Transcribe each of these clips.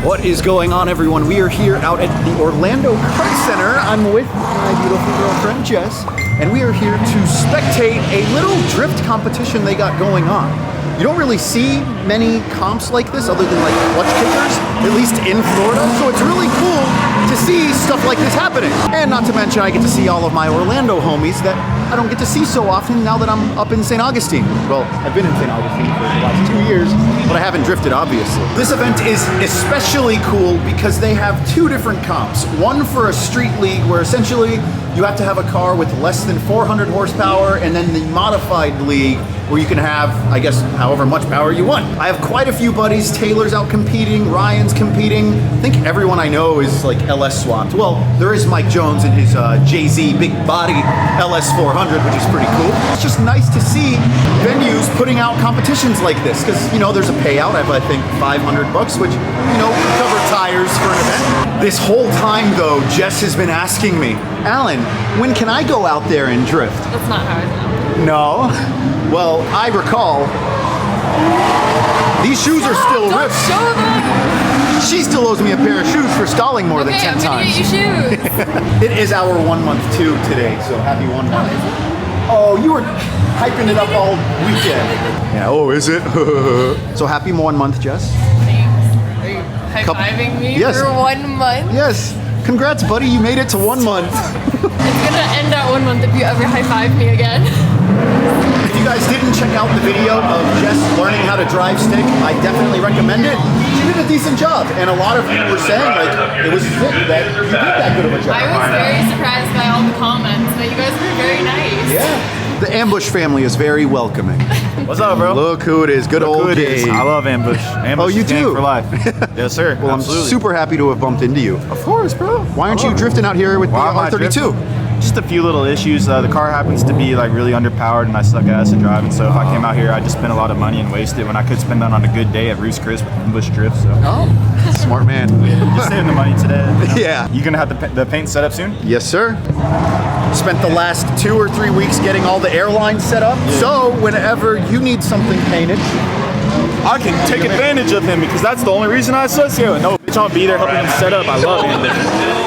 What is going on, everyone? We are here out at the Orlando Kart Center. I'm with my beautiful girlfriend, Jess, and we are here to spectate a little drift competition they got going on. You don't really see many comps like this other than like clutch kickers, at least in Florida, so it's really cool to see stuff like this happening. And not to mention, I get to see all of my Orlando homies that I don't get to see so often now that I'm up in St. Augustine. Well, I've been in St. Augustine for the last 2 years, but I haven't drifted, obviously. This event is especially cool because they have two different comps. One for a street league where essentially you have to have a car with less than 400 horsepower, and then the modified league where you can have, I guess, however much power you want. I have quite a few buddies. Taylor's out competing, Ryan's competing. I think everyone I know is like LS swapped. Well, there is Mike Jones in his Jay-Z big body LS 400, which is pretty cool. It's just nice to see venues putting out competitions like this, because, you know, there's a payout of, I think, $500, which, you know, cover tires for an event. This whole time, though, Jess has been asking me, Alan, when can I go out there and drift? That's not how I sound. No. Well, I recall, these shoes are still ripped. Show them. She still owes me a pair of shoes for stalling more than 10 times. Okay, I'm gonna get you shoes. It is our 1 month too today, so happy 1 month. Oh, you were hyping it up all weekend. Yeah, oh, is it? So happy 1 month, Jess. Thanks. Are you high-fiving me for 1 month? Yes. Congrats, buddy. You made it to 1 month. It's gonna end at 1 month if you ever high-five me again. If you guys didn't check out the video of Jess learning how to drive stick, I definitely recommend it. She did a decent job, and a lot of people were saying like it was sick that you did that good of a job. I was very surprised by all the comments, but you guys were very nice. Yeah. The Ambush family is very welcoming. What's up, bro? Look who it is. Good old Gabe. I love Ambush. Ambush you is gang do? for life. Yes, sir. Well, absolutely. I'm super happy to have bumped into you. Of course, bro. Why aren't you drifting out here with the R32? Just a few little issues. The car happens to be like really underpowered, and I suck ass at driving. So if I came out here, I'd just spend a lot of money and waste it when I could spend that on a good day at Roost Chris with Ambush Drift. So. Oh, smart man. Just saving the money today. You know? Yeah. You gonna have the paint set up soon? Yes, sir. Spent the last 2 or 3 weeks getting all the airlines set up. Yeah. So whenever you need something painted, I can take advantage of him because that's the only reason I associate with. No, bitch, I'll be there helping him set up. I love it.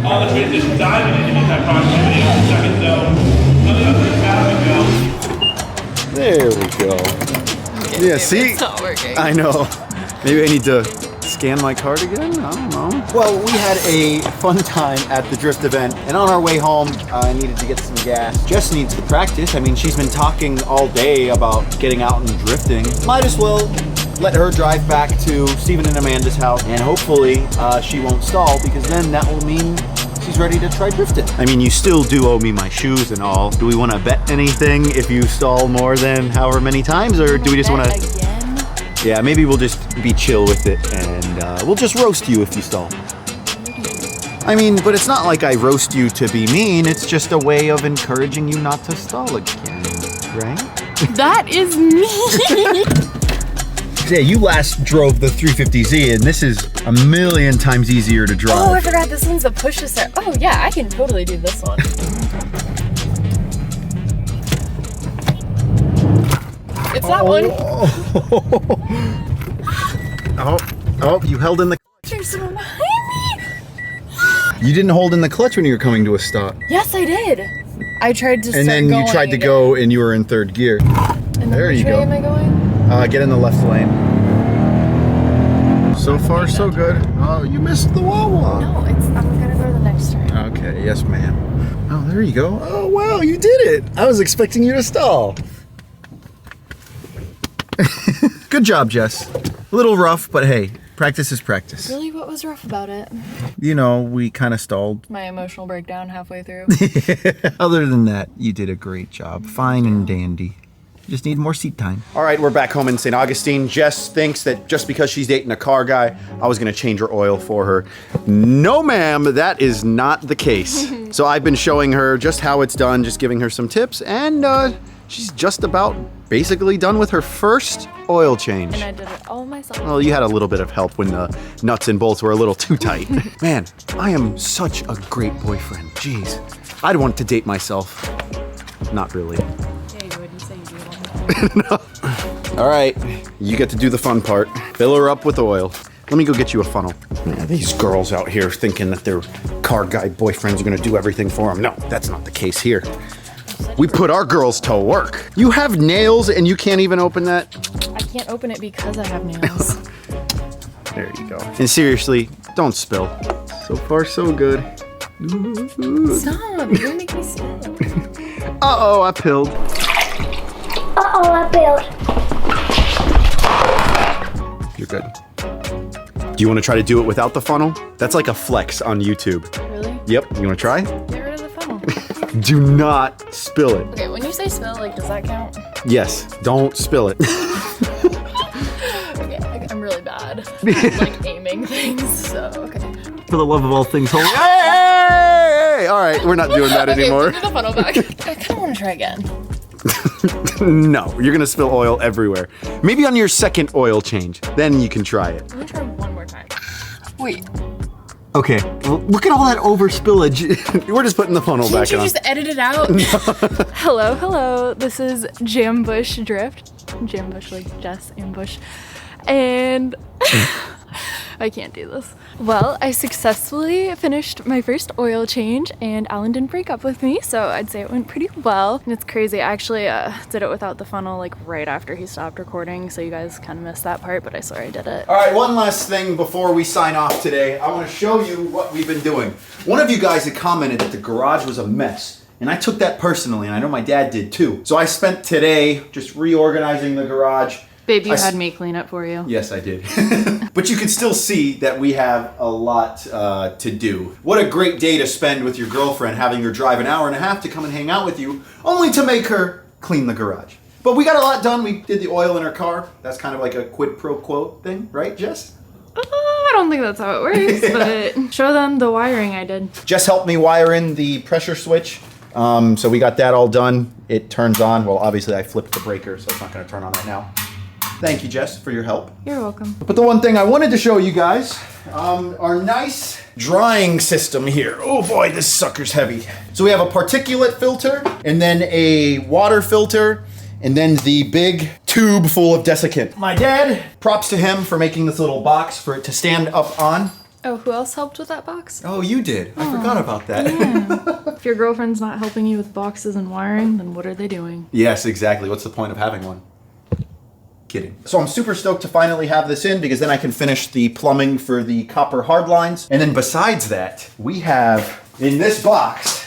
All the transitions diving in to get that proximity on the second zone. there we go. Yeah, see? It's not working. I know. Maybe I need to scan my card again? I don't know. Well, we had a fun time at the drift event, and on our way home, I needed to get some gas. Jess needs to practice. I mean, she's been talking all day about getting out and drifting. Might as well let her drive back to Steven and Amanda's house, and hopefully she won't stall, because then that will mean she's ready to try drifting. I mean, you still do owe me my shoes and all. Do we want to bet anything if you stall more than however many times, or do we just want to... Yeah, maybe we'll just be chill with it, and we'll just roast you if you stall. I mean, but it's not like I roast you to be mean, it's just a way of encouraging you not to stall again, right? That is me! Yeah, you last drove the 350Z, and this is a million times easier to drive. Oh, I forgot this one's a push to start. Oh yeah, I can totally do this one. It's that one. Oh, you held in the clutch. There's someone behind me. You didn't hold in the clutch when you were coming to a stop. Yes, I did. I tried to start and then going you tried to go, and you were in third gear. And there you go. Which way am I going? Get in the left lane. So far, so good. Oh, you missed the Wawa. No, I'm gonna go to the next turn. Okay, yes, ma'am. Oh, there you go. Oh, wow, you did it. I was expecting you to stall. Good job, Jess. A little rough, but hey, Practice is practice. Really, what was rough about it? You know, we kind of stalled. My emotional breakdown halfway through. Other than that, you did a great job. Fine and dandy. Just need more seat time. All right, we're back home in St. Augustine. Jess thinks that just because she's dating a car guy, I was gonna change her oil for her. No, ma'am, that is not the case. So I've been showing her just how it's done, just giving her some tips, and she's just about basically done with her first oil change. And I did it all myself. Well, you had a little bit of help when the nuts and bolts were a little too tight. Man, I am such a great boyfriend. Jeez, I'd want to date myself. Not really. Yeah, you wouldn't say you do. No. All right, you get to do the fun part. Fill her up with oil. Let me go get you a funnel. Man, these girls out here thinking that their car guy boyfriends are gonna do everything for them. No, that's not the case here. We put our girls to work. You have nails and you can't even open that? I can't open it because I have nails. There you go. And seriously, don't spill. So far, so good. Stop, you're gonna make me spill. Uh-oh, I pilled. Uh-oh, I failed. You're good. Do you want to try to do it without the funnel? That's like a flex on YouTube. Really? Yep, you want to try? Get rid of the funnel. Do not spill it. Okay, when you say spill, like, does that count? Yes, don't spill it. Okay, I'm really bad at, like, aiming things, so, okay. For the love of all things holy. Hey! All right, we're not doing that anymore. Okay, put the funnel back. I kind of want to try again. No, you're gonna spill oil everywhere. Maybe on your second oil change, then you can try it. I'm gonna try one more time. Wait. Okay, well, look at all that over spillage. We're just putting the funnel back Didn't you on. just edit it out? Hello, hello. This is Jambush Drift. Jambush, like Jess Ambush. And I can't do this. Well, I successfully finished my first oil change and Alan didn't break up with me, so I'd say it went pretty well. And it's crazy, I actually did it without the funnel like right after he stopped recording, so you guys kind of missed that part, but I swear I did it. All right, one last thing before we sign off today. I want to show you what we've been doing. One of you guys had commented that the garage was a mess, and I took that personally, and I know my dad did too. So I spent today just reorganizing the garage. Babe, you had me clean it for you. Yes, I did. But you can still see that we have a lot to do. What a great day to spend with your girlfriend, having her drive an hour and a half to come and hang out with you, only to make her clean the garage. But we got a lot done. We did the oil in her car. That's kind of like a quid pro quo thing, right, Jess? I don't think that's how it works, but show them the wiring I did. Jess helped me wire in the pressure switch. So we got that all done. It turns on. Well, obviously I flipped the breaker, so it's not going to turn on right now. Thank you, Jess, for your help. You're welcome. But the one thing I wanted to show you guys, our nice drying system here. Oh boy, this sucker's heavy. So we have a particulate filter, and then a water filter, and then the big tube full of desiccant. My dad, props to him for making this little box for it to stand up on. Oh, who else helped with that box? Oh, you did. I forgot about that. Yeah. If your girlfriend's not helping you with boxes and wiring, then what are they doing? Yes, exactly. What's the point of having one? Kidding. So I'm super stoked to finally have this in because then I can finish the plumbing for the copper hard lines. And then besides that, we have in this box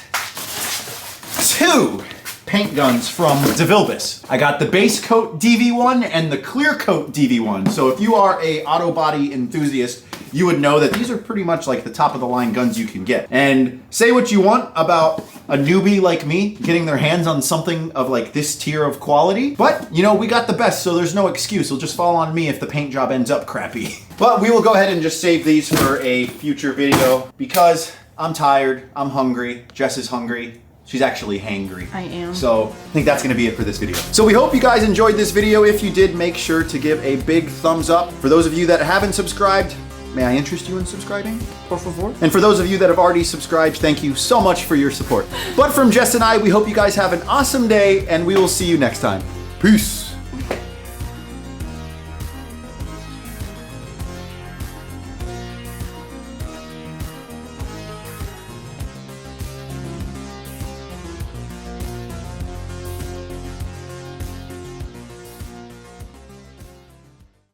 2 paint guns from DeVilbiss. I got the base coat DV1 and the clear coat DV1. So if you are a auto body enthusiast, you would know that these are pretty much like the top of the line guns you can get. And say what you want about a newbie like me getting their hands on something of like this tier of quality, but you know, we got the best, so there's no excuse. It'll just fall on me if the paint job ends up crappy. But we will go ahead and just save these for a future video because I'm tired, I'm hungry, Jess is hungry. She's actually hangry. I am. So I think that's gonna be it for this video. So we hope you guys enjoyed this video. If you did, make sure to give a big thumbs up. For those of you that haven't subscribed, may I interest you in subscribing, por favor? And for those of you that have already subscribed, thank you so much for your support. But from Jess and I, we hope you guys have an awesome day, and we will see you next time. Peace.